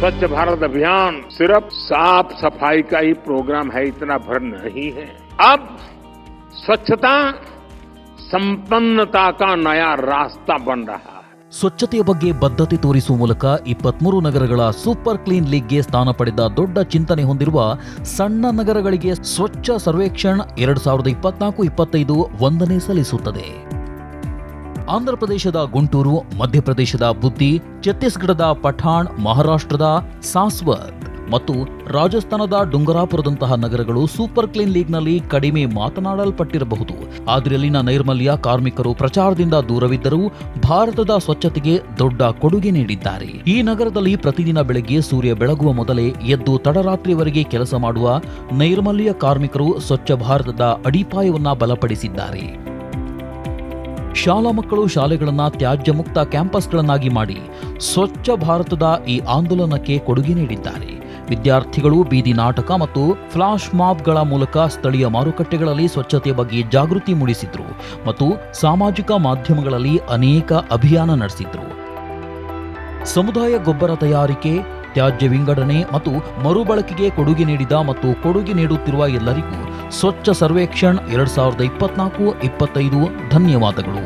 स्वच्छ भारत अभियान सिर्फ साफ सफाई का ही प्रोग्राम है, इतना भर नहीं है। अब स्वच्छता संपन्नता का नया रास्ता बन रहा है। ಸ್ವಚ್ಛತೆಯ ಬಗ್ಗೆ ಬದ್ಧತೆ ತೋರಿಸುವ ಮೂಲಕ 23 ನಗರಗಳ ಸೂಪರ್ ಕ್ಲೀನ್ ಲೀಗ್ಗೆ ಸ್ಥಾನ ಪಡೆದ ದೊಡ್ಡ ಚಿಂತನೆ ಹೊಂದಿರುವ ಸಣ್ಣ ನಗರಗಳಿಗೆ ಸ್ವಚ್ಛ ಸರ್ವೇಕ್ಷಣ್ 2024-25 ವಂದನೆ ಸಲ್ಲಿಸುತ್ತದೆ. ಆಂಧ್ರಪ್ರದೇಶದ ಗುಂಟೂರು, ಮಧ್ಯಪ್ರದೇಶದ ಬುದ್ದಿ, ಛತ್ತೀಸ್ಗಢದ ಪಠಾಣ್, ಮಹಾರಾಷ್ಟ್ರದ ಸಾಸ್ವತ್ ಮತ್ತು ರಾಜಸ್ಥಾನದ ಡುಂಗರಾಪುರದಂತಹ ನಗರಗಳು ಸೂಪರ್ ಕ್ಲೀನ್ ಲೀಗ್ನಲ್ಲಿ ಕಡಿಮೆ ಮಾತನಾಡಲ್ಪಟ್ಟಿರಬಹುದು. ಆದರೆ ಅಲ್ಲಿನ ನೈರ್ಮಲ್ಯ ಕಾರ್ಮಿಕರು ಪ್ರಚಾರದಿಂದ ದೂರವಿದ್ದರೂ ಭಾರತದ ಸ್ವಚ್ಛತೆಗೆ ದೊಡ್ಡ ಕೊಡುಗೆ ನೀಡಿದ್ದಾರೆ. ಈ ನಗರದಲ್ಲಿ ಪ್ರತಿದಿನ ಬೆಳಗ್ಗೆ ಸೂರ್ಯ ಬೆಳಗುವ ಮೊದಲೇ ಎದ್ದು ತಡರಾತ್ರಿವರೆಗೆ ಕೆಲಸ ಮಾಡುವ ನೈರ್ಮಲ್ಯ ಕಾರ್ಮಿಕರು ಸ್ವಚ್ಛ ಭಾರತದ ಅಡಿಪಾಯವನ್ನ ಬಲಪಡಿಸಿದ್ದಾರೆ. ಶಾಲಾ ಮಕ್ಕಳು ಶಾಲೆಗಳನ್ನ ತ್ಯಾಜ್ಯ ಮುಕ್ತ ಕ್ಯಾಂಪಸ್ಗಳನ್ನಾಗಿ ಮಾಡಿ ಸ್ವಚ್ಛ ಭಾರತದ ಈ ಆಂದೋಲನಕ್ಕೆ ಕೊಡುಗೆ ನೀಡಿದ್ದಾರೆ. ವಿದ್ಯಾರ್ಥಿಗಳು ಬೀದಿ ನಾಟಕ ಮತ್ತು ಫ್ಲಾಶ್ ಮಾಬ್ಗಳ ಮೂಲಕ ಸ್ಥಳೀಯ ಮಾರುಕಟ್ಟೆಗಳಲ್ಲಿ ಸ್ವಚ್ಛತೆಯ ಬಗ್ಗೆ ಜಾಗೃತಿ ಮೂಡಿಸಿದ್ರು ಮತ್ತು ಸಾಮಾಜಿಕ ಮಾಧ್ಯಮಗಳಲ್ಲಿ ಅನೇಕ ಅಭಿಯಾನ ನಡೆಸಿದ್ರು. ಸಮುದಾಯ ಗೊಬ್ಬರ ತಯಾರಿಕೆ, ತ್ಯಾಜ್ಯ ವಿಂಗಡಣೆ ಮತ್ತು ಮರುಬಳಕೆಗೆ ಕೊಡುಗೆ ನೀಡಿದ ಮತ್ತು ಕೊಡುಗೆ ನೀಡುತ್ತಿರುವ ಎಲ್ಲರಿಗೂ ಸ್ವಚ್ಛ ಸರ್ವೇಕ್ಷಣ್ 2024-25 ಧನ್ಯವಾದಗಳು.